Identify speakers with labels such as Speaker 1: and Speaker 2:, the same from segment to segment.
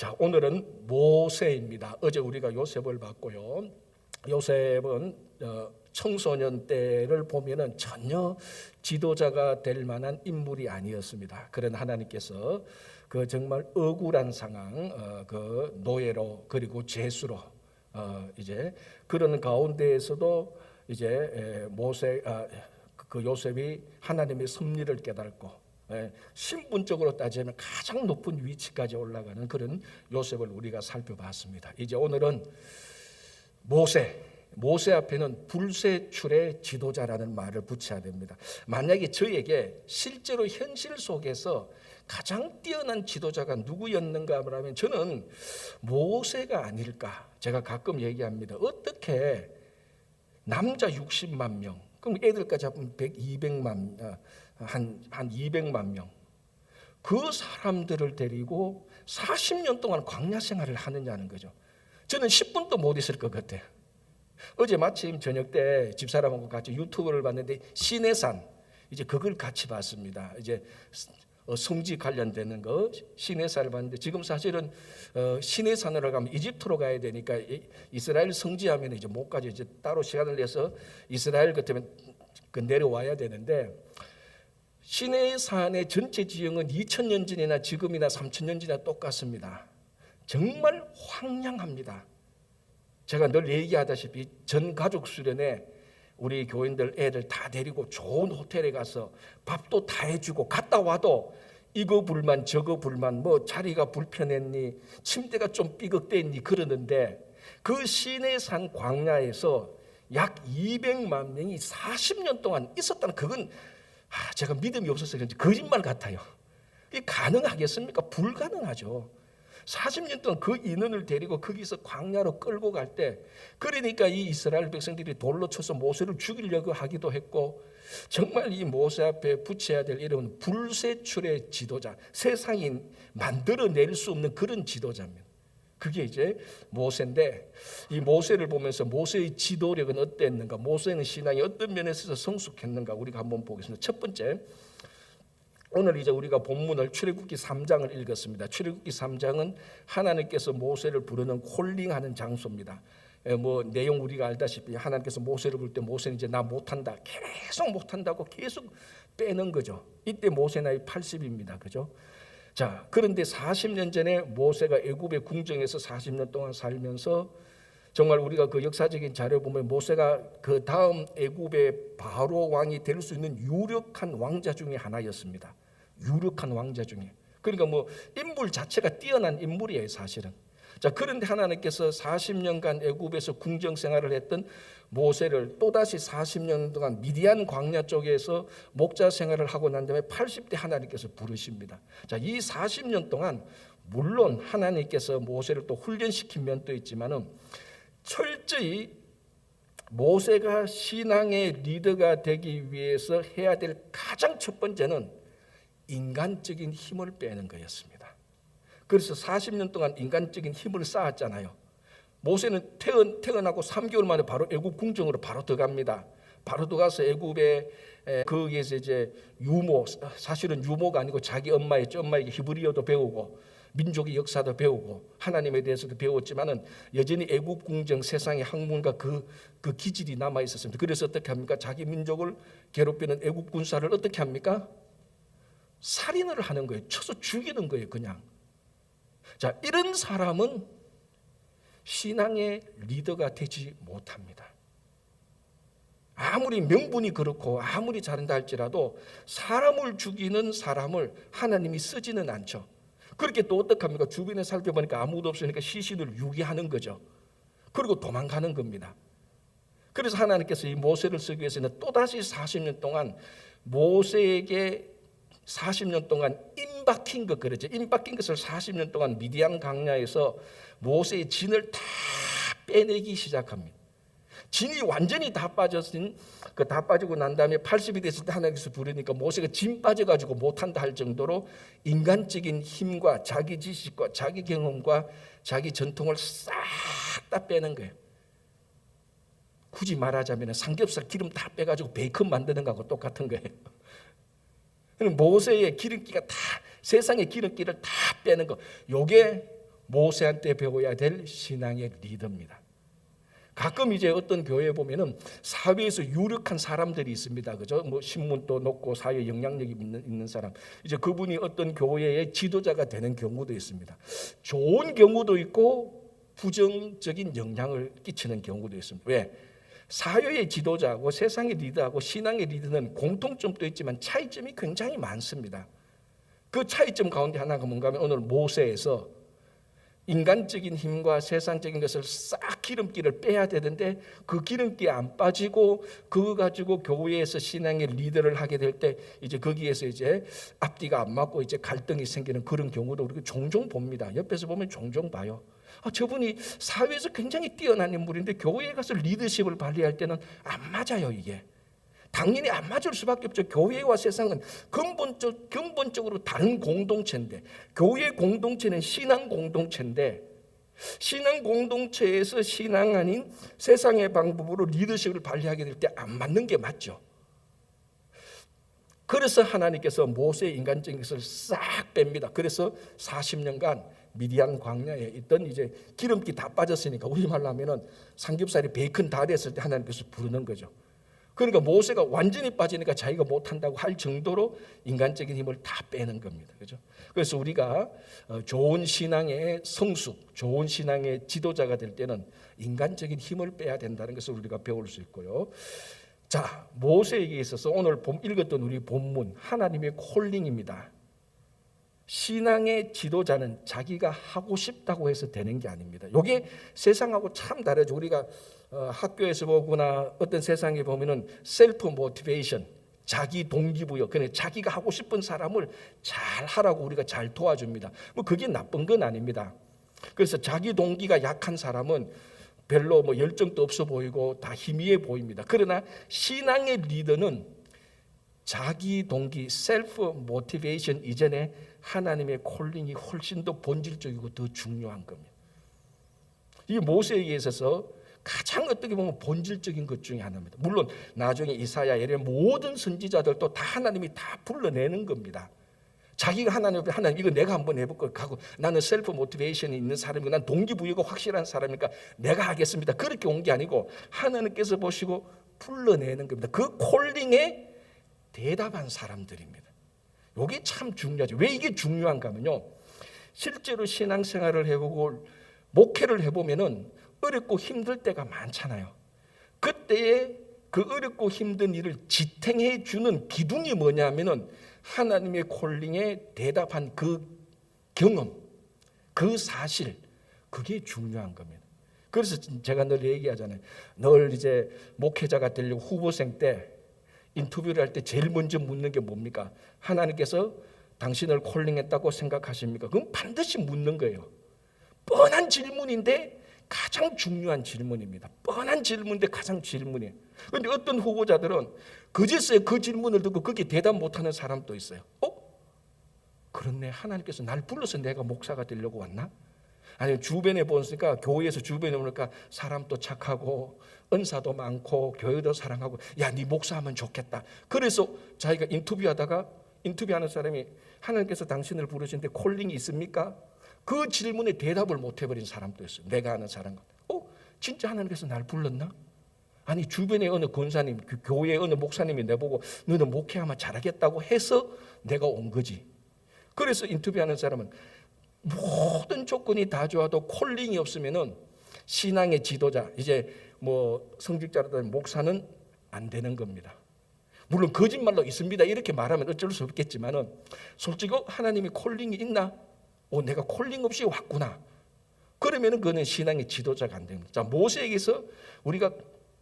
Speaker 1: 자, 오늘은 모세입니다. 어제 우리가 요셉을 봤고요. 요셉은 청소년 때를 보면은 전혀 지도자가 될 만한 인물이 아니었습니다. 그런 하나님께서 그 정말 억울한 상황, 그 노예로 그리고 죄수로 이제 그런 가운데에서도 이제 그 요셉이 하나님의 섭리를 깨닫고 신분적으로 따지면 가장 높은 위치까지 올라가는 그런 요셉을 우리가 살펴봤습니다. 이제 오늘은 모세 앞에는 불세출의 지도자라는 말을 붙여야 됩니다. 만약에 저에게 실제로 현실 속에서 가장 뛰어난 지도자가 누구였는가 하면 저는 모세가 아닐까. 제가 가끔 얘기합니다. 어떻게 남자 60만 명, 그럼 애들까지 합하면 200만, 한 200만 명, 그 사람들을 데리고 40년 동안 광야 생활을 하느냐는 거죠. 저는 10분도 못 있을 것 같아요. 어제 마침 저녁 때 집사람하고 같이 유튜브를 봤는데 시내산, 이제 그걸 같이 봤습니다. 이제 성지 관련되는 거 시내산을 봤는데, 지금 사실은 시내산으로 가면 이집트로 가야 되니까 이스라엘 성지하면 이제 못 가죠. 이제 따로 시간을 내서 이스라엘 같으면 내려와야 되는데, 시내산의 전체 지형은 2000년 전이나 지금이나 3000년 전이나 똑같습니다. 정말 황량합니다. 제가 늘 얘기하다시피 전 가족 수련회 우리 교인들 애들 다 데리고 좋은 호텔에 가서 밥도 다 해주고, 갔다 와도 이거 불만 저거 불만, 뭐 자리가 불편했니, 침대가 좀 삐걱대니 그러는데, 그 시내산 광야에서 약 200만 명이 40년 동안 있었다는, 그건 제가 믿음이 없어서 그런지 거짓말 같아요. 이게 가능하겠습니까? 불가능하죠. 40년 동안 그 인원을 데리고 거기서 광야로 끌고 갈 때, 그러니까 이 이스라엘 백성들이 돌로 쳐서 모세를 죽이려고 하기도 했고, 정말 이 모세 앞에 붙여야 될 이름은 불세출의 지도자, 세상이 만들어낼 수 없는 그런 지도자입니다. 그게 이제 모세인데, 이 모세를 보면서 모세의 지도력은 어땠는가, 모세는 신앙이 어떤 면에서 성숙했는가 우리가 한번 보겠습니다. 첫 번째, 오늘 이제 우리가 본문을 출애굽기 3장을 읽었습니다. 출애굽기 3장은 하나님께서 모세를 부르는 콜링하는 장소입니다. 뭐 내용 우리가 알다시피 하나님께서 모세를 부를 때 모세는 이제 나 못한다, 계속 못한다고 계속 빼는 거죠. 이때 모세 나이 80입니다. 그죠? 자, 그런데 40년 전에 모세가 애굽의 궁정에서 40년 동안 살면서, 정말 우리가 그 역사적인 자료 보면 모세가 그 다음 애굽의 바로 왕이 될 수 있는 유력한 왕자 중에 하나였습니다. 유력한 왕자 중에. 그러니까 뭐 인물 자체가 뛰어난 인물이에요, 사실은. 자, 그런데 하나님께서 40년간 애굽에서 궁정 생활을 했던 모세를 또다시 40년 동안 미디안 광야 쪽에서 목자 생활을 하고 난 다음에 80대 하나님께서 부르십니다. 자, 이 40년 동안 물론 하나님께서 모세를 또 훈련시킨 면도 있지만은, 철저히 모세가 신앙의 리더가 되기 위해서 해야 될 가장 첫 번째는 인간적인 힘을 빼는 거였습니다. 그래서 40년 동안 인간적인 힘을 쌓았잖아요. 모세는 태어나고 3개월 만에 바로 애굽 궁정으로 바로 들어갑니다. 바로 들어가서 애굽에 거기에서 이제 유모, 사실은 유모가 아니고 자기 엄마였죠. 엄마에게 히브리어도 배우고 민족의 역사도 배우고 하나님에 대해서도 배웠지만은 여전히 애굽 궁정 세상의 학문과 그 기질이 남아 있었습니다. 그래서 어떻게 합니까? 자기 민족을 괴롭히는 애굽 군사를 어떻게 합니까? 살인을 하는 거예요. 쳐서 죽이는 거예요, 그냥. 자, 이런 사람은 신앙의 리더가 되지 못합니다. 아무리 명분이 그렇고 아무리 잘한다 할지라도 사람을 죽이는 사람을 하나님이 쓰지는 않죠. 그렇게 또 어떡합니까? 주변에 살펴보니까 아무도 없으니까 시신을 유기하는 거죠. 그리고 도망가는 겁니다. 그래서 하나님께서 이 모세를 쓰기 위해서는 또다시 40년 동안 모세에게 40년 동안 임박힌 것, 그랬죠. 임박힌 것을 40년 동안 미디안 광야에서 모세의 진을 다 빼내기 시작합니다. 진이 완전히 다 빠지고 난 다음에 80이 됐을 때 하나님께서 부르니까 모세가 진 빠져가지고 못한다 할 정도로 인간적인 힘과 자기 지식과 자기 경험과 자기 전통을 싹 다 빼는 거예요. 굳이 말하자면 삼겹살 기름 다 빼가지고 베이컨 만드는 거하고 똑같은 거예요. 모세의 기름기가 다, 세상의 기름기를 다 빼는 거, 요게 모세한테 배워야 될 신앙의 리더입니다. 가끔 이제 어떤 교회에 보면은 사회에서 유력한 사람들이 있습니다. 그죠? 뭐 신문도 높고 사회 영향력이 있는 사람. 이제 그분이 어떤 교회의 지도자가 되는 경우도 있습니다. 좋은 경우도 있고 부정적인 영향을 끼치는 경우도 있습니다. 왜? 사회의 지도자하고 세상의 리더하고 신앙의 리더는 공통점도 있지만 차이점이 굉장히 많습니다. 그 차이점 가운데 하나가 뭔가 하면 오늘 모세에서 인간적인 힘과 세상적인 것을 싹 기름기를 빼야 되는데 그 기름기 안 빠지고 그거 가지고 교회에서 신앙의 리더를 하게 될 때 이제 거기에서 이제 앞뒤가 안 맞고 이제 갈등이 생기는 그런 경우도 우리가 종종 봅니다. 옆에서 보면 종종 봐요. 저분이 사회에서 굉장히 뛰어난 인물인데 교회에 가서 리더십을 발휘할 때는 안 맞아요. 이게 당연히 안 맞을 수밖에 없죠. 교회와 세상은 근본적으로 다른 공동체인데, 교회 공동체는 신앙 공동체인데, 신앙 공동체에서 신앙 아닌 세상의 방법으로 리더십을 발휘하게 될 때 안 맞는 게 맞죠. 그래서 하나님께서 모세의 인간적인 것을 싹 뺍니다. 그래서 40년간 미디안 광야에 있던 이제 기름기 다 빠졌으니까 우리말로 하면은 삼겹살이 베이컨 다 됐을 때 하나님께서 부르는 거죠. 그러니까 모세가 완전히 빠지니까 자기가 못한다고 할 정도로 인간적인 힘을 다 빼는 겁니다. 그죠? 그래서 우리가 좋은 신앙의 성숙, 좋은 신앙의 지도자가 될 때는 인간적인 힘을 빼야 된다는 것을 우리가 배울 수 있고요. 자, 모세에게 있어서 오늘 읽었던 우리 본문 하나님의 콜링입니다. 신앙의 지도자는 자기가 하고 싶다고 해서 되는 게 아닙니다. 이게 세상하고 참 다르죠. 우리가 학교에서 보거나 어떤 세상에 보면은 셀프 모티베이션, 자기 동기부여, 그냥 자기가 하고 싶은 사람을 잘 하라고 우리가 잘 도와줍니다. 뭐 그게 나쁜 건 아닙니다. 그래서 자기 동기가 약한 사람은 별로 뭐 열정도 없어 보이고 다 희미해 보입니다. 그러나 신앙의 리더는 자기 동기, 셀프 모티베이션 이전에 하나님의 콜링이 훨씬 더 본질적이고 더 중요한 겁니다. 이 모세에게 있어서 가장 어떻게 보면 본질적인 것 중에 하나입니다. 물론 나중에 이사야, 예레미야 모든 선지자들도 다 하나님이 다 불러내는 겁니다. 자기가 하나님 이거 내가 한번 해볼 걸 하고 나는 셀프 모티베이션이 있는 사람이고 난 동기부여가 확실한 사람이니까 내가 하겠습니다. 그렇게 온 게 아니고 하나님께서 보시고 불러내는 겁니다. 그 콜링에 대답한 사람들입니다. 이게 참 중요하죠. 왜 이게 중요한가 하면요, 실제로 신앙생활을 해보고 목회를 해보면은 어렵고 힘들 때가 많잖아요. 그때에 그 어렵고 힘든 일을 지탱해 주는 기둥이 뭐냐면은 하나님의 콜링에 대답한 그 경험, 그 사실, 그게 중요한 겁니다. 그래서 제가 늘 얘기하잖아요. 늘 이제 목회자가 되려고 후보생 때 인터뷰를 할 때 제일 먼저 묻는 게 뭡니까? 하나님께서 당신을 콜링했다고 생각하십니까? 그럼 반드시 묻는 거예요. 뻔한 질문인데 가장 중요한 질문입니다. 뻔한 질문인데 가장 질문이에요. 그런데 어떤 후보자들은 그제서야 그 질문을 듣고 거기에 대답 못하는 사람도 있어요. 그렇네, 하나님께서 날 불러서 내가 목사가 되려고 왔나? 아니면 주변에 보니까 교회에서 주변에 보니까 사람도 착하고 은사도 많고 교회도 사랑하고 야, 네 목사하면 좋겠다. 그래서 자기가 인터뷰하는 사람이 하나님께서 당신을 부르시는데 콜링이 있습니까? 그 질문에 대답을 못 해버린 사람도 있어요. 내가 아는 사람과. 진짜 하나님께서 날 불렀나? 아니 주변에 어느 권사님, 교회에 어느 목사님이 내보고 너는 목회하면 잘하겠다고 해서 내가 온 거지. 그래서 인터뷰하는 사람은 모든 조건이 다 좋아도 콜링이 없으면은 신앙의 지도자, 이제 뭐 성직자라든 목사는 안 되는 겁니다. 물론 거짓말로 있습니다 이렇게 말하면 어쩔 수 없겠지만은 솔직히 하나님이 콜링이 있나? 내가 콜링 없이 왔구나. 그러면은 그는 신앙의 지도자가 안 됩니다. 자, 모세에게서 우리가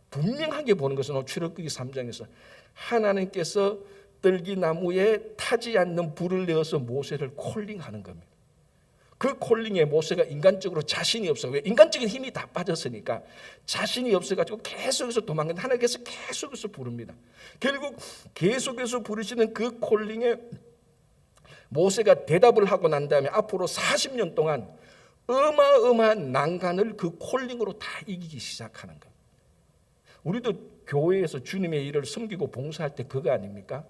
Speaker 1: 분명하게 보는 것은 출애굽기 3장에서 하나님께서 떨기나무에 타지 않는 불을 내어서 모세를 콜링하는 겁니다. 그 콜링에 모세가 인간적으로 자신이 없어. 왜? 인간적인 힘이 다 빠졌으니까 자신이 없어가지고 계속해서 도망가는데 하나님께서 계속해서 부릅니다. 결국 계속해서 부르시는 그 콜링에 모세가 대답을 하고 난 다음에 앞으로 40년 동안 어마어마한 난간을 그 콜링으로 다 이기기 시작하는 거예요. 우리도 교회에서 주님의 일을 섬기고 봉사할 때 그거 아닙니까?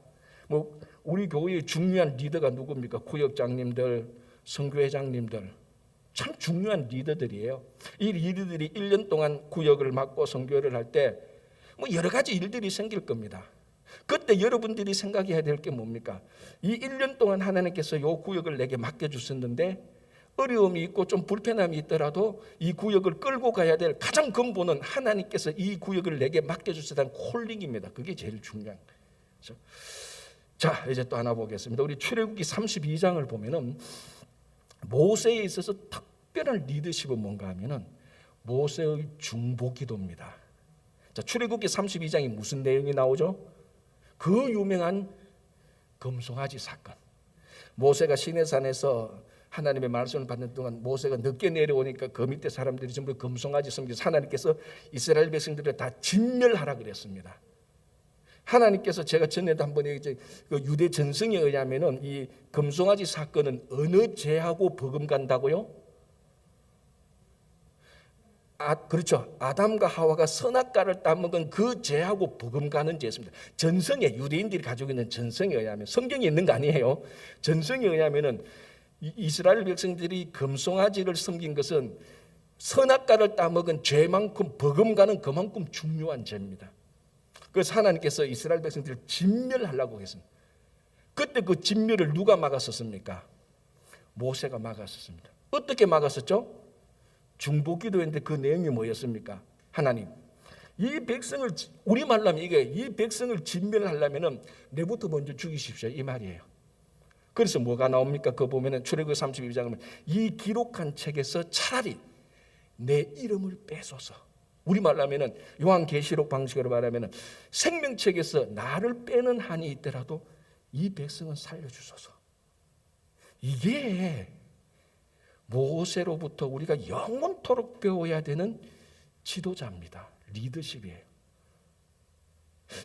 Speaker 1: 뭐 우리 교회의 중요한 리더가 누굽니까? 구역장님들, 선교회장님들, 참 중요한 리더들이에요. 이 리더들이 1년 동안 구역을 맡고 선교를 할 때 뭐 여러 가지 일들이 생길 겁니다. 그때 여러분들이 생각해야 될 게 뭡니까? 이 1년 동안 하나님께서 이 구역을 내게 맡겨주셨는데 어려움이 있고 좀 불편함이 있더라도 이 구역을 끌고 가야 될 가장 근본은 하나님께서 이 구역을 내게 맡겨주셨다는 콜링입니다. 그게 제일 중요한 거죠. 자, 이제 또 하나 보겠습니다. 우리 출애굽기 32장을 보면은 모세에 있어서 특별한 리더십은 뭔가 하면은 모세의 중보기도입니다. 자, 출애굽기 32장이 무슨 내용이 나오죠? 그 유명한 금송아지 사건. 모세가 시내산에서 하나님의 말씀을 받는 동안 모세가 늦게 내려오니까 그 밑에 사람들이 전부 금송아지 섬겨서 하나님께서 이스라엘 백성들을 다 진멸하라 그랬습니다. 하나님께서 제가 전에도 한번 이제 그 유대 전승에 의하면은 이 금송아지 사건은 어느 죄하고 버금간다고요? 그렇죠. 아담과 하와가 선악과를 따먹은 그 죄하고 버금가는 죄였습니다. 전성에 유대인들이 가지고 있는 전성에 의하면 성경에 있는 거 아니에요. 전성에 의하면은 이스라엘 백성들이 금송아지를 섬긴 것은 선악과를 따먹은 죄만큼 버금가는 그만큼 중요한 죄입니다. 그래서 하나님께서 이스라엘 백성들을 진멸하려고 했습니다. 그때 그 진멸을 누가 막았었습니까? 모세가 막았었습니다. 어떻게 막았었죠? 중보기도했는데 그 내용이 뭐였습니까? 하나님, 이 백성을 우리말로 하면 이게 이 백성을 진멸하려면은 내부터 먼저 죽이십시오 이 말이에요. 그래서 뭐가 나옵니까? 그거 보면은 출애굽기 32장을 보면 이 기록한 책에서 차라리 내 이름을 빼소서. 우리말로 하면은 요한계시록 방식으로 말하면은 생명책에서 나를 빼는 한이 있더라도 이 백성은 살려주소서. 이게 모세로부터 우리가 영원토록 배워야 되는 지도자입니다. 리더십이에요.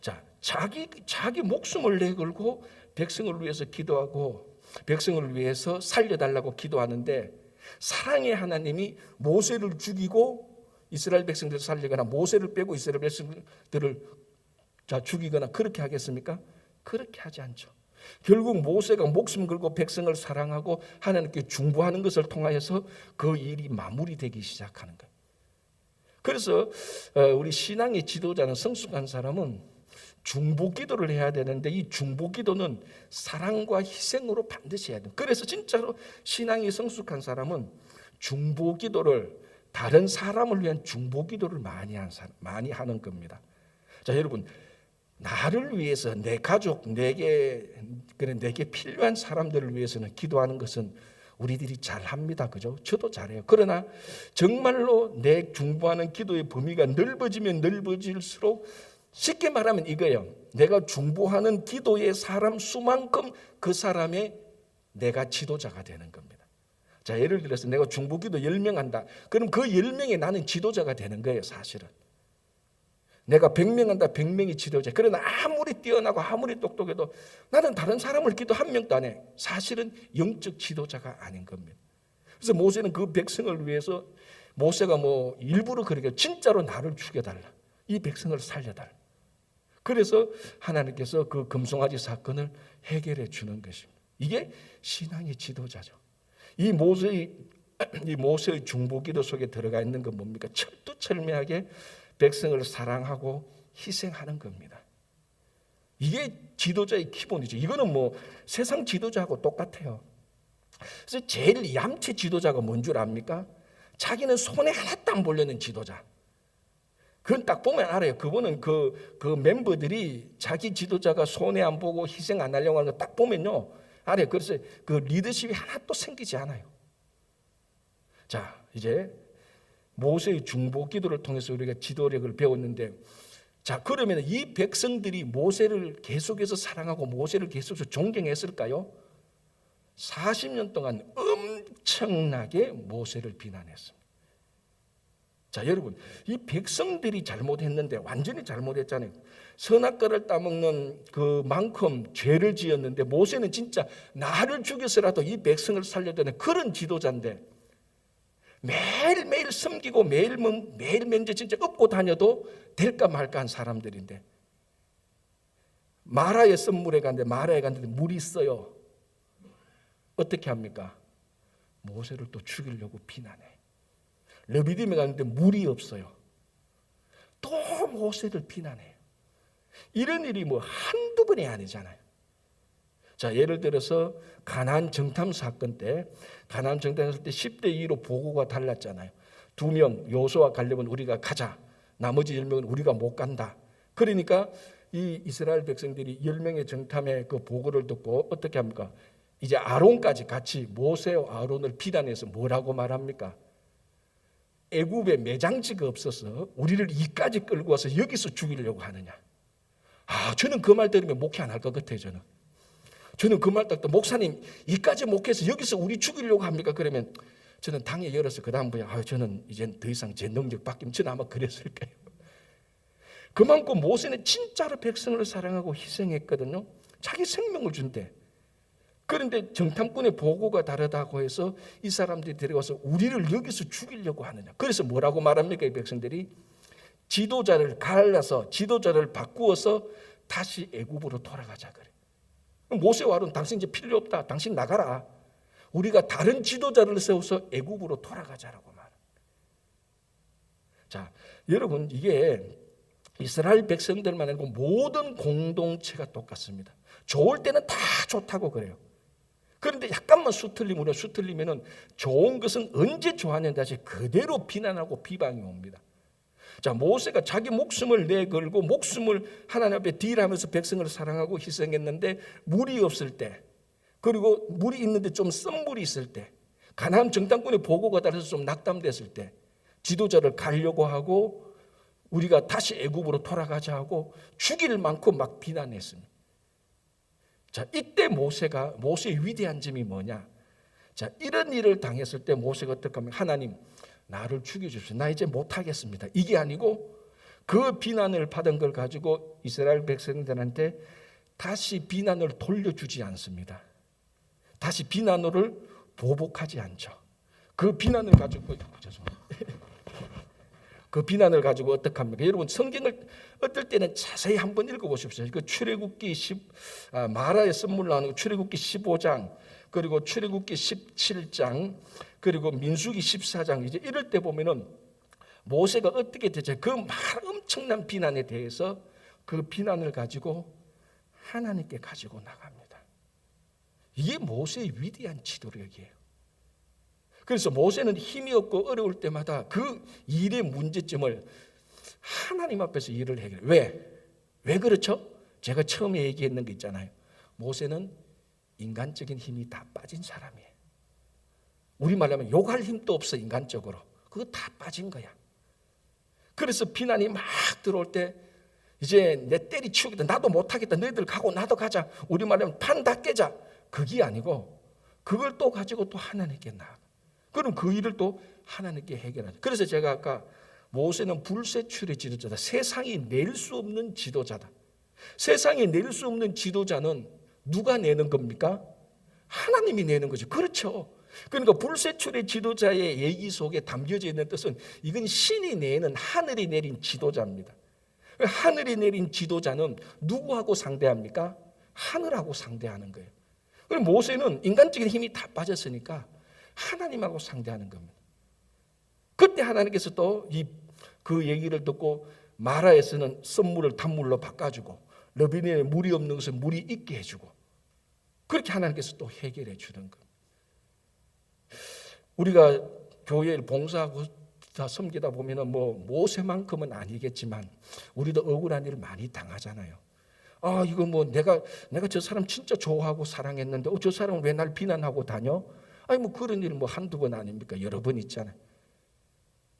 Speaker 1: 자, 자기 목숨을 내걸고 백성을 위해서 기도하고 백성을 위해서 살려달라고 기도하는데 사랑의 하나님이 모세를 죽이고 이스라엘 백성들을 살리거나 모세를 빼고 이스라엘 백성들을 죽이거나 그렇게 하겠습니까? 그렇게 하지 않죠. 결국 모세가 목숨 걸고 백성을 사랑하고 하나님께 중보하는 것을 통하여서 그 일이 마무리되기 시작하는 거예요. 그래서 우리 신앙의 지도자는 성숙한 사람은 중보기도를 해야 되는데 이 중보기도는 사랑과 희생으로 반드시 해야 돼요. 그래서 진짜로 신앙이 성숙한 사람은 중보기도를 다른 사람을 위한 중보기도를 많이 하는 겁니다. 자, 여러분, 나를 위해서 내 가족, 내게 필요한 사람들을 위해서는 기도하는 것은 우리들이 잘합니다. 그죠? 저도 잘해요. 그러나 정말로 내 중보하는 기도의 범위가 넓어지면 넓어질수록 쉽게 말하면 이거예요. 내가 중보하는 기도의 사람 수만큼 그 사람의 내가 지도자가 되는 겁니다. 자, 예를 들어서 내가 중보기도 10명 한다. 그럼 그 10명에 나는 지도자가 되는 거예요, 사실은. 내가 100명 한다. 100명이 지도자. 그러나 아무리 뛰어나고 아무리 똑똑해도 나는 다른 사람을 기도 한 명도 안 해. 사실은 영적 지도자가 아닌 겁니다. 그래서 모세는 그 백성을 위해서 모세가 일부러 그렇게 진짜로 나를 죽여달라. 이 백성을 살려달라. 그래서 하나님께서 그 금송아지 사건을 해결해 주는 것입니다. 이게 신앙의 지도자죠. 이 모세의 중보기도 속에 들어가 있는 건 뭡니까? 철두철미하게 백성을 사랑하고 희생하는 겁니다. 이게 지도자의 기본이죠. 이거는 세상 지도자하고 똑같아요. 그래서 제일 얌체 지도자가 뭔 줄 압니까? 자기는 손에 하나도 안 보려는 지도자. 그건 딱 보면 알아요. 그분은 그 멤버들이 자기 지도자가 손에 안 보고 희생 안 하려고 하는 거 딱 보면요, 알아요. 그래서 그 리더십이 하나도 생기지 않아요. 자, 이제 모세의 중보 기도를 통해서 우리가 지도력을 배웠는데, 자, 그러면 이 백성들이 모세를 계속해서 사랑하고 모세를 계속해서 존경했을까요? 40년 동안 엄청나게 모세를 비난했습니다. 자, 여러분, 이 백성들이 잘못했는데 완전히 잘못했잖아요. 선악과를 따먹는 그만큼 죄를 지었는데 모세는 진짜 나를 죽여서라도 이 백성을 살려야 되는 그런 지도자인데 매일매일 섬기고 매일 면제 진짜 업고 다녀도 될까 말까 한 사람들인데 마라의 썰물에 갔는데 물이 있어요. 어떻게 합니까? 모세를 또 죽이려고 비난해. 르비딤에 가는데 물이 없어요. 또 모세를 비난해요. 이런 일이 뭐 한두 번이 아니잖아요. 자, 예를 들어서 가나안 정탐 사건 때, 가나안 정탐했을 때 10대 2로 보고가 달랐잖아요. 2명 여호수아 가려면 우리가 가자, 나머지 10명은 우리가 못 간다. 그러니까 이 이스라엘 백성들이 10명의 정탐의 그 보고를 듣고 어떻게 합니까? 이제 아론까지 같이 모세와 아론을 비난해서 뭐라고 말합니까? 애굽에 매장지가 없어서 우리를 이까지 끌고 와서 여기서 죽이려고 하느냐. 저는 그 말 들으면 목회 안 할 것 같아요. 저는 그 말 듣고 목사님 이까지 목회해서 여기서 우리 죽이려고 합니까? 그러면 저는 당에 열어서 그 다음부터 저는 이제 더 이상 제 능력 바뀌면 저는 아마 그랬을 거예요. 그만큼 모세는 진짜로 백성을 사랑하고 희생했거든요. 자기 생명을 준대. 그런데 정탐꾼의 보고가 다르다고 해서 이 사람들이 데려와서 우리를 여기서 죽이려고 하느냐. 그래서 뭐라고 말합니까? 이 백성들이 지도자를 갈라서 지도자를 바꾸어서 다시 애굽으로 돌아가자 그래. 모세와 아론 당신 이제 필요 없다. 당신 나가라. 우리가 다른 지도자를 세워서 애굽으로 돌아가자라고 말. 자, 여러분 이게 이스라엘 백성들만 아니고 모든 공동체가 똑같습니다. 좋을 때는 다 좋다고 그래요. 그런데 약간만 수틀리면은 좋은 것은 언제 좋았는지 다시 그대로 비난하고 비방이 옵니다. 자, 모세가 자기 목숨을 내걸고 목숨을 하나님 앞에 딜하면서 백성을 사랑하고 희생했는데 물이 없을 때, 그리고 물이 있는데 좀 쓴 물이 있을 때, 가나안 정탐꾼의 보고가 달라서 좀 낙담됐을 때 지도자를 가려고 하고 우리가 다시 애굽으로 돌아가자 하고 죽일 만큼 막 비난했습니다. 자, 이때 모세의 위대한 점이 뭐냐? 자, 이런 일을 당했을 때 모세가 어떻게 하면 하나님 나를 죽여주십시오. 나 이제 못하겠습니다. 이게 아니고 그 비난을 받은 걸 가지고 이스라엘 백성들한테 다시 비난을 돌려주지 않습니다. 다시 비난을 보복하지 않죠. 그 비난을 가지고 그 비난을 가지고 어떻게 합니까? 여러분 성경을 어떨 때는 자세히 한번 읽어보십시오. 그 출애굽기 마라의 선물 나오는 출애굽기 15장, 그리고 출애굽기 17장, 그리고 민수기 14장 이제 이럴 때 보면은 모세가 어떻게 되죠? 그 엄청난 비난에 대해서 그 비난을 가지고 하나님께 가지고 나갑니다. 이게 모세의 위대한 지도력이에요. 그래서 모세는 힘이 없고 어려울 때마다 그 일의 문제점을 하나님 앞에서 일을 해결해요. 왜 그렇죠? 제가 처음에 얘기했는 거 있잖아요. 모세는 인간적인 힘이 다 빠진 사람이에요. 우리 말하면 욕할 힘도 없어. 인간적으로 그거 다 빠진 거야. 그래서 비난이 막 들어올 때 이제 내 때리치우겠다, 나도 못하겠다, 너희들 가고 나도 가자, 우리 말하면 판 다 깨자, 그게 아니고 그걸 또 가지고 또 하나님께 나아가. 그럼 그 일을 또 하나님께 해결하죠. 그래서 제가 아까 모세는 불세출의 지도자다. 세상이 낼 수 없는 지도자다. 세상이 낼 수 없는 지도자는 누가 내는 겁니까? 하나님이 내는 거죠. 그렇죠. 그러니까 불세출의 지도자의 얘기 속에 담겨져 있는 뜻은 이건 신이 내는, 하늘이 내린 지도자입니다. 하늘이 내린 지도자는 누구하고 상대합니까? 하늘하고 상대하는 거예요. 그럼 모세는 인간적인 힘이 다 빠졌으니까 하나님하고 상대하는 겁니다. 그때 하나님께서 또 그 얘기를 듣고 마라에서는 썬물을 단물로 바꿔주고 르비딤에 물이 없는 것을 물이 있게 해주고 그렇게 하나님께서 또 해결해 주는 겁니다. 우리가 교회를 봉사하고 다 섬기다 보면은 뭐 모세만큼은 아니겠지만 우리도 억울한 일을 많이 당하잖아요. 이거 뭐 내가 저 사람 진짜 좋아하고 사랑했는데 저 사람은 왜 날 비난하고 다녀? 뭐 그런 일 뭐 한두 번 아닙니까? 여러 번 있잖아요.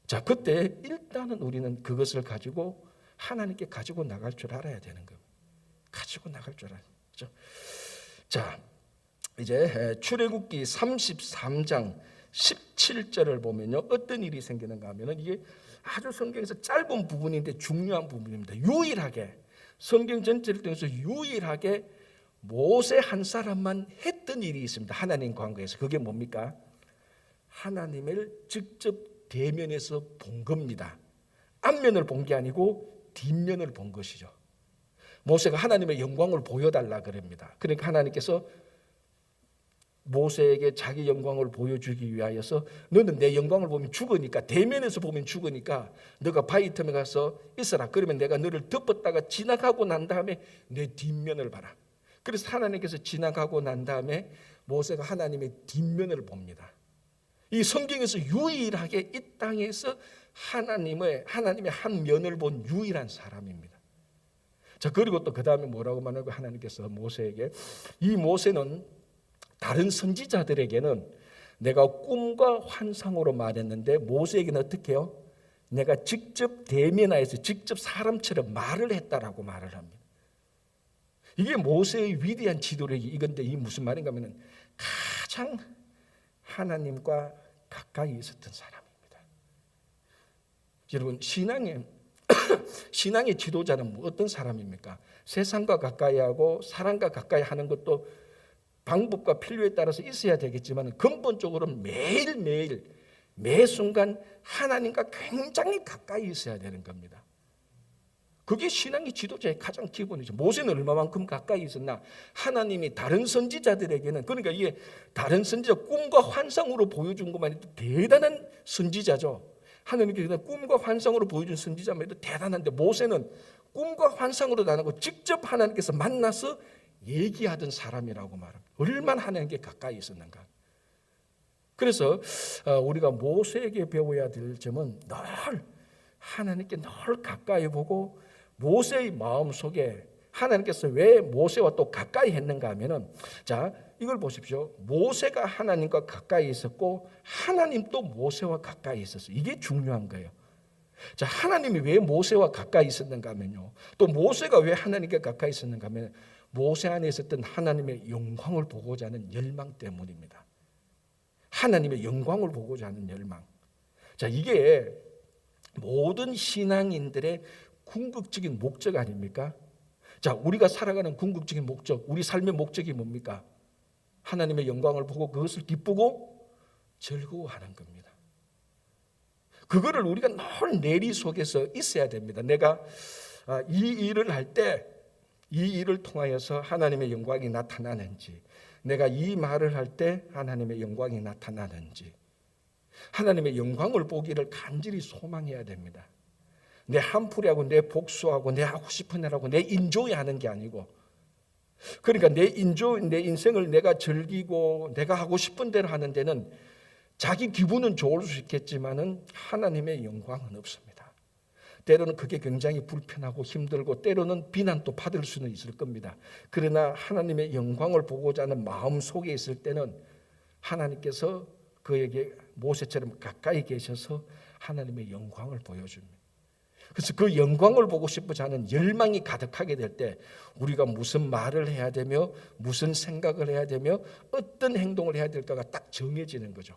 Speaker 1: 자, 그때 일단은 우리는 그것을 가지고 하나님께 가지고 나갈 줄 알아야 되는 겁니다. 가지고 나갈 줄 알아야죠. 자, 이제 출애굽기 33장 17절을 보면요, 어떤 일이 생기는가 하면은 이게 아주 성경에서 짧은 부분인데 중요한 부분입니다. 유일하게 성경 전체를 통해서 유일하게 모세 한 사람만 했던 일이 있습니다. 하나님 관계에서. 그게 뭡니까? 하나님을 직접 대면에서 본 겁니다. 앞면을 본 게 아니고 뒷면을 본 것이죠. 모세가 하나님의 영광을 보여달라 그럽니다. 그러니까 하나님께서 모세에게 자기 영광을 보여주기 위하여서 너는 내 영광을 보면 죽으니까, 대면에서 보면 죽으니까 너가 바위 틈에 가서 있어라. 그러면 내가 너를 덮었다가 지나가고 난 다음에 내 뒷면을 봐라. 그래서 하나님께서 지나가고 난 다음에 모세가 하나님의 뒷면을 봅니다. 이 성경에서 유일하게 이 땅에서 하나님의 한 면을 본 유일한 사람입니다. 자, 그리고 또 그 다음에 뭐라고 말하고, 하나님께서 모세에게, 이 모세는 다른 선지자들에게는 내가 꿈과 환상으로 말했는데 모세에게는 어떻게 해요? 내가 직접 대면하여서 직접 사람처럼 말을 했다라고 말을 합니다. 이게 모세의 위대한 지도력이 이건데, 이 무슨 말인가 하면 가장 하나님과 가까이 있었던 사람입니다. 여러분, 신앙의 지도자는 어떤 사람입니까? 세상과 가까이 하고 사람과 가까이 하는 것도 방법과 필요에 따라서 있어야 되겠지만, 근본적으로는 매일매일 매 순간 하나님과 굉장히 가까이 있어야 되는 겁니다. 그게 신앙의 지도자의 가장 기본이죠. 모세는 얼마만큼 가까이 있었나? 하나님이 다른 선지자들에게는, 그러니까 이게 다른 선지자 꿈과 환상으로 보여준 것만 해도 대단한 선지자죠. 하나님께서 꿈과 환상으로 보여준 선지자만 해도 대단한데, 모세는 꿈과 환상으로도 안 하고 직접 하나님께서 만나서 얘기하던 사람이라고 말합니다. 얼마나 하나님께 가까이 있었는가. 그래서 우리가 모세에게 배워야 될 점은 늘 하나님께 늘 가까이 보고, 모세의 마음속에 하나님께서 왜 모세와 또 가까이 했는가 하면은, 자, 이걸 보십시오. 모세가 하나님과 가까이 있었고 하나님 또 모세와 가까이 있었어요. 이게 중요한 거예요. 자, 하나님이 왜 모세와 가까이 있었는가 하면요, 또 모세가 왜 하나님께 가까이 있었는가 하면 모세 안에 있었던 하나님의 영광을 보고자 하는 열망 때문입니다. 하나님의 영광을 보고자 하는 열망. 자, 이게 모든 신앙인들의 궁극적인 목적 아닙니까? 자, 우리가 살아가는 궁극적인 목적, 우리 삶의 목적이 뭡니까? 하나님의 영광을 보고 그것을 기쁘고 즐거워하는 겁니다. 그거를 우리가 늘 내리 속에서 있어야 됩니다. 내가 이 일을 할 때 이 일을 통하여서 하나님의 영광이 나타나는지, 내가 이 말을 할 때 하나님의 영광이 나타나는지, 하나님의 영광을 보기를 간절히 소망해야 됩니다. 내 한풀이하고 내 복수하고 내 하고 싶은 일하고 내 인조이하는 게 아니고, 그러니까 내 인생을 내가 즐기고 내가 하고 싶은 대로 하는 데는 자기 기분은 좋을 수 있겠지만은 하나님의 영광은 없습니다. 때로는 그게 굉장히 불편하고 힘들고 때로는 비난도 받을 수는 있을 겁니다. 그러나 하나님의 영광을 보고자 하는 마음 속에 있을 때는 하나님께서 그에게 모세처럼 가까이 계셔서 하나님의 영광을 보여줍니다. 그래서 그 영광을 보고 싶어서 하는 열망이 가득하게 될 때 우리가 무슨 말을 해야 되며 무슨 생각을 해야 되며 어떤 행동을 해야 될까가 딱 정해지는 거죠.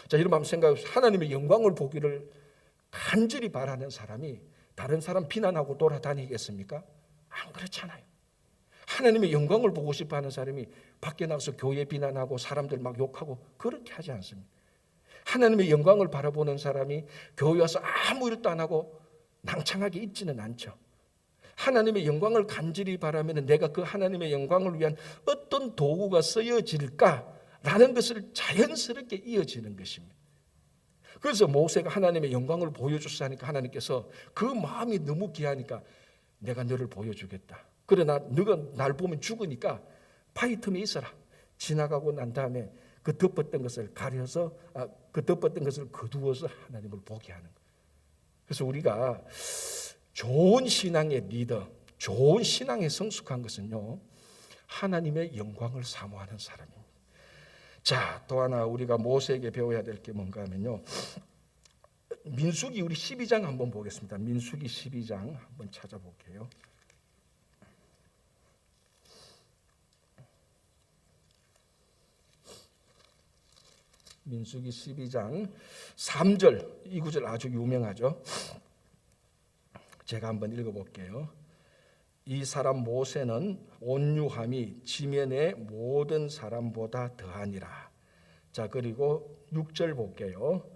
Speaker 1: 자, 여러분 한번 생각해 보세요. 하나님의 영광을 보기를 간절히 바라는 사람이 다른 사람 비난하고 돌아다니겠습니까? 안 그렇잖아요. 하나님의 영광을 보고 싶어 하는 사람이 밖에 나가서 교회 비난하고 사람들 막 욕하고 그렇게 하지 않습니다. 하나님의 영광을 바라보는 사람이 교회 와서 아무 일도 안 하고 낭창하게 있지는 않죠. 하나님의 영광을 간절히 바라면 내가 그 하나님의 영광을 위한 어떤 도구가 쓰여질까라는 것을 자연스럽게 이어지는 것입니다. 그래서 모세가 하나님의 영광을 보여줬어 하니까 하나님께서 그 마음이 너무 귀하니까 내가 너를 보여주겠다. 그러나 너가 날 보면 죽으니까 바위 틈에 있어라. 지나가고 난 다음에 그 덮었던 것을 가려서 그 덮었던 것을 거두어서 하나님을 보게 하는 거예요. 그래서 우리가 좋은 신앙의 리더, 좋은 신앙에 성숙한 것은요, 하나님의 영광을 사모하는 사람입니다. 자, 또 하나 우리가 모세에게 배워야 될 게 뭔가 하면요, 민수기 우리 12장 한번 보겠습니다. 민수기 12장 한번 찾아볼게요. 민수기 12장 3절, 이 구절 아주 유명하죠. 제가 한번 읽어볼게요. 이 사람 모세는 온유함이 지면의 모든 사람보다 더하니라. 자, 그리고 6절 볼게요.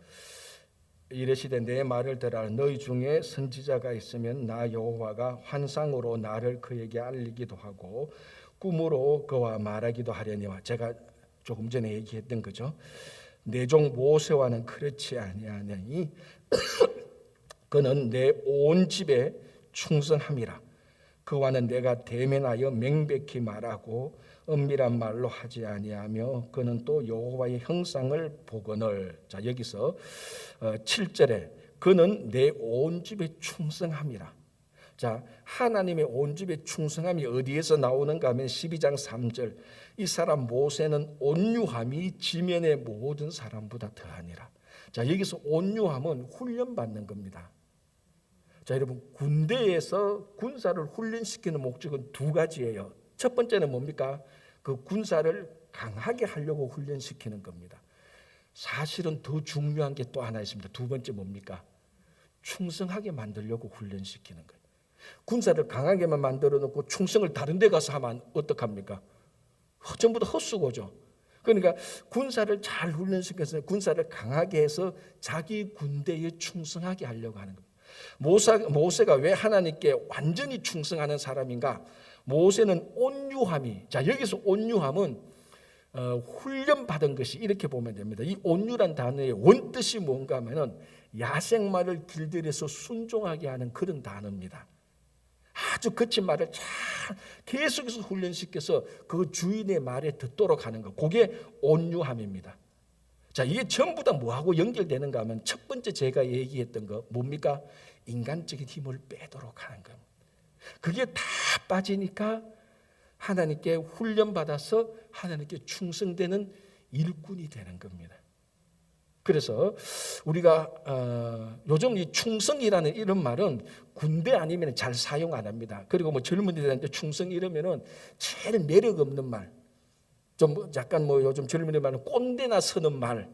Speaker 1: 이르시되 내 말을 들으라. 너희 중에 선지자가 있으면 나 여호와가 환상으로 나를 그에게 알리기도 하고 꿈으로 그와 말하기도 하려니와. 제가 조금 전에 얘기했던 거죠. 내 종 모세와는 그렇지 아니하니 그는 내 온 집에 충성함이라. 그와는 내가 대면하여 명백히 말하고 은밀한 말로 하지 아니하며 그는 또 여호와의 형상을 보거늘. 자, 여기서 7절에 그는 내 온 집에 충성함이라. 자, 하나님의 온 집에 충성함이 어디에서 나오는가 하면 12장 3절 이 사람 모세는 온유함이 지면의 모든 사람보다 더하니라. 자, 여기서 온유함은 훈련받는 겁니다. 자, 여러분, 군대에서 군사를 훈련시키는 목적은 두 가지예요. 첫 번째는 뭡니까? 그 군사를 강하게 하려고 훈련시키는 겁니다. 사실은 더 중요한 게 또 하나 있습니다. 두 번째 뭡니까? 충성하게 만들려고 훈련시키는 거예요. 군사를 강하게만 만들어 놓고 충성을 다른 데 가서 하면 어떡합니까? 전부 다 헛수고죠. 그러니까 군사를 잘 훈련시켜서 군사를 강하게 해서 자기 군대에 충성하게 하려고 하는 겁니다. 모세가 왜 하나님께 완전히 충성하는 사람인가? 모세는 온유함이, 자, 여기서 온유함은 훈련받은 것이 이렇게 보면 됩니다. 이 온유란 단어의 원뜻이 뭔가 하면은 야생마를 길들여서 순종하게 하는 그런 단어입니다. 아주 거친 말을 잘 계속해서 훈련시켜서 그 주인의 말에 듣도록 하는 것, 그게 온유함입니다. 자, 이게 전부 다 뭐하고 연결되는가 하면 첫 번째 제가 얘기했던 거 뭡니까? 인간적인 힘을 빼도록 하는 겁니다. 그게 다 빠지니까 하나님께 훈련받아서 하나님께 충성되는 일꾼이 되는 겁니다. 그래서 우리가 요즘 이 충성이라는 이런 말은 군대 아니면 잘 사용 안 합니다. 그리고 뭐 젊은이들한테 충성 이러면은 제일 매력 없는 말, 좀 약간 뭐 요즘 젊은이 말은 꼰대나 서는 말.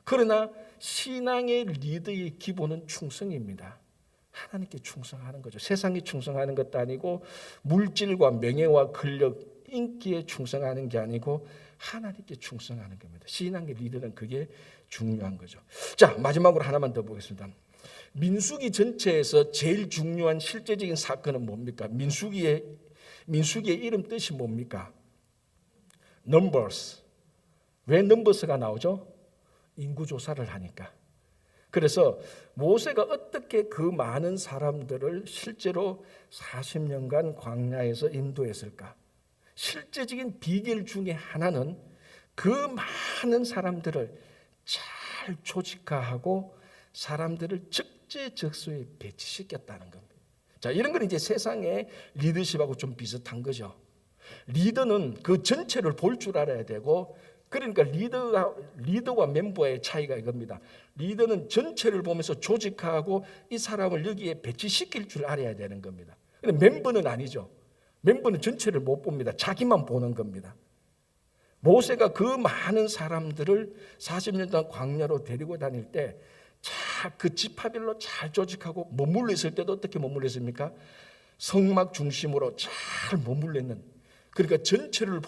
Speaker 1: 그러나 신앙의 리더의 기본은 충성입니다. 하나님께 충성하는 거죠. 세상에 충성하는 것도 아니고 물질과 명예와 권력, 인기에 충성하는 게 아니고 하나님께 충성하는 겁니다. 신앙의 리더는 그게 중요한 거죠. 자, 마지막으로 하나만 더 보겠습니다. 민수기 전체에서 제일 중요한 실제적인 사건은 뭡니까? 민수기의 이름 뜻이 뭡니까? Numbers. 왜 넘버스가 나오죠? 인구조사를 하니까. 그래서 모세가 어떻게 그 많은 사람들을 실제로 40년간 광야에서 인도했을까? 실제적인 비결 중에 하나는 그 많은 사람들을 잘 조직화하고 사람들을 적재적소에 배치시켰다는 겁니다. 자, 이런 건 이제 세상의 리더십하고 좀 비슷한 거죠. 리더는 그 전체를 볼 줄 알아야 되고, 그러니까 리더와 멤버의 차이가 이겁니다. 리더는 전체를 보면서 조직하고 이 사람을 여기에 배치시킬 줄 알아야 되는 겁니다. 근데 멤버는 아니죠. 멤버는 전체를 못 봅니다. 자기만 보는 겁니다. 모세가 그 많은 사람들을 40년 동안 광야로 데리고 다닐 때 그 지파별로 잘 조직하고 머물러 있을 때도 어떻게 머물러 있습니까? 성막 중심으로 잘 머물러 있는, 그러니까 전체를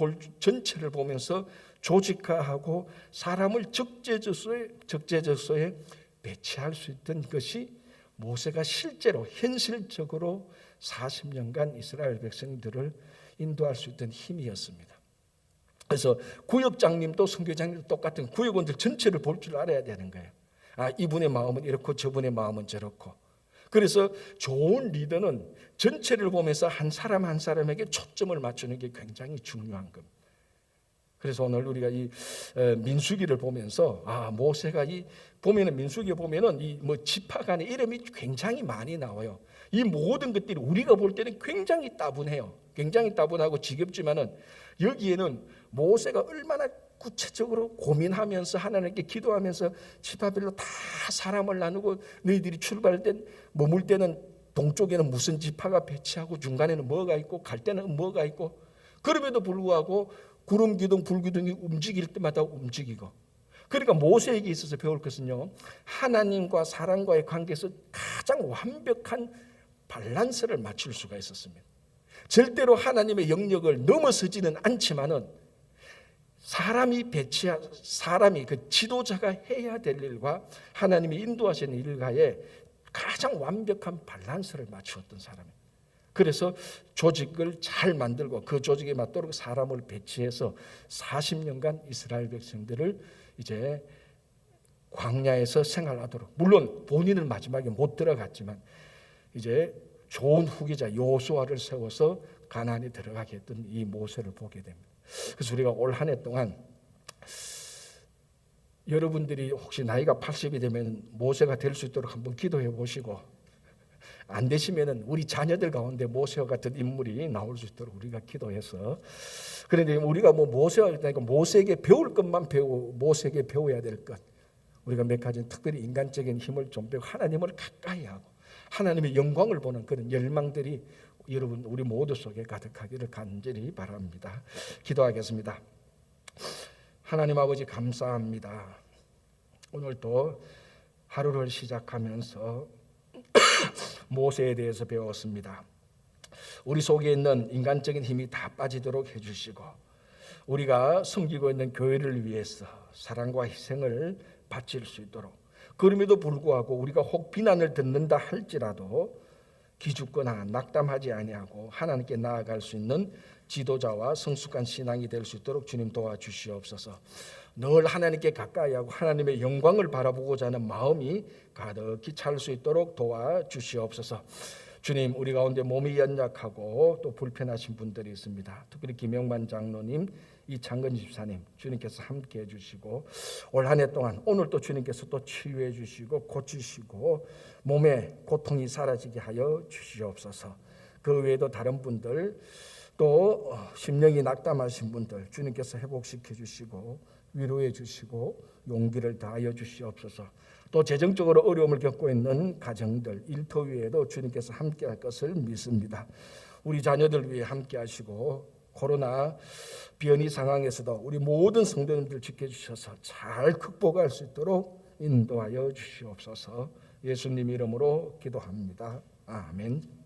Speaker 1: 보면서 조직화하고 사람을 적재적소에 배치할 수 있던 것이 모세가 실제로 현실적으로 40년간 이스라엘 백성들을 인도할 수 있던 힘이었습니다. 그래서 구역장님도 선교장님도 똑같은 구역원들 전체를 볼 줄 알아야 되는 거예요. 아, 이분의 마음은 이렇고 저분의 마음은 저렇고. 그래서 좋은 리더는 전체를 보면서 한 사람 한 사람에게 초점을 맞추는 게 굉장히 중요한 겁니다. 그래서 오늘 우리가 이 민수기를 보면서 모세가 보면은 민수기에 보면은 이 뭐 지파 간의 이름이 굉장히 많이 나와요. 이 모든 것들이 우리가 볼 때는 굉장히 따분해요. 굉장히 따분하고 지겹지만은 여기에는 모세가 얼마나 구체적으로 고민하면서 하나님께 기도하면서 지파별로 다 사람을 나누고 너희들이 출발할 때 머물 때는 동쪽에는 무슨 지파가 배치하고 중간에는 뭐가 있고 갈 때는 뭐가 있고, 그럼에도 불구하고 구름 기둥 불 기둥이 움직일 때마다 움직이고. 그러니까 모세에게 있어서 배울 것은요, 하나님과 사람과의 관계에서 가장 완벽한 밸런스를 맞출 수가 있었습니다. 절대로 하나님의 영역을 넘어서지는 않지만은 사람이 그 지도자가 해야 될 일과 하나님이 인도하시는 일과에 가장 완벽한 밸런스를 맞추었던 사람이에요. 그래서 조직을 잘 만들고 그 조직에 맞도록 사람을 배치해서 40년간 이스라엘 백성들을 이제 광야에서 생활하도록, 물론 본인은 마지막에 못 들어갔지만 이제 좋은 후계자 여호수아를 세워서 가나안에 들어가게 했던 이 모세를 보게 됩니다. 그래서 우리가 올 한 해 동안 여러분들이 혹시 나이가 80이 되면 모세가 될 수 있도록 한번 기도해 보시고, 안 되시면은 우리 자녀들 가운데 모세와 같은 인물이 나올 수 있도록 우리가 기도해서, 그런데 우리가 뭐 모세와 같으니까 모세에게 배울 것만 배우고 모세에게 배워야 될 것, 우리가 몇 가지 특별히 인간적인 힘을 좀 배우고 하나님을 가까이 하고 하나님의 영광을 보는 그런 열망들이 여러분 우리 모두 속에 가득하기를 간절히 바랍니다. 기도하겠습니다. 하나님 아버지 감사합니다. 오늘 또 하루를 시작하면서 모세에 대해서 배웠습니다. 우리 속에 있는 인간적인 힘이 다 빠지도록 해주시고 우리가 섬기고 있는 교회를 위해서 사랑과 희생을 바칠 수 있도록, 그럼에도 불구하고 우리가 혹 비난을 듣는다 할지라도 기죽거나 낙담하지 아니하고 하나님께 나아갈 수 있는 지도자와 성숙한 신앙이 될 수 있도록 주님 도와주시옵소서. 늘 하나님께 가까이 하고 하나님의 영광을 바라보고자 하는 마음이 가득히 찰 수 있도록 도와주시옵소서. 주님, 우리 가운데 몸이 연약하고 또 불편하신 분들이 있습니다. 특별히 김영만 장로님, 이창근 집사님, 주님께서 함께 해주시고 올 한 해 동안 오늘 또 주님께서 또 치유해 주시고 고치시고 몸의 고통이 사라지게 하여 주시옵소서. 그 외에도 다른 분들, 또 심령이 낙담하신 분들 주님께서 회복시켜 주시고 위로해 주시고 용기를 다하여 주시옵소서. 또 재정적으로 어려움을 겪고 있는 가정들, 일터 위에도 주님께서 함께할 것을 믿습니다. 우리 자녀들 위해 함께하시고 코로나 변이 상황에서도 우리 모든 성도님들 지켜주셔서 잘 극복할 수 있도록 인도하여 주시옵소서. 예수님 이름으로 기도합니다. 아멘.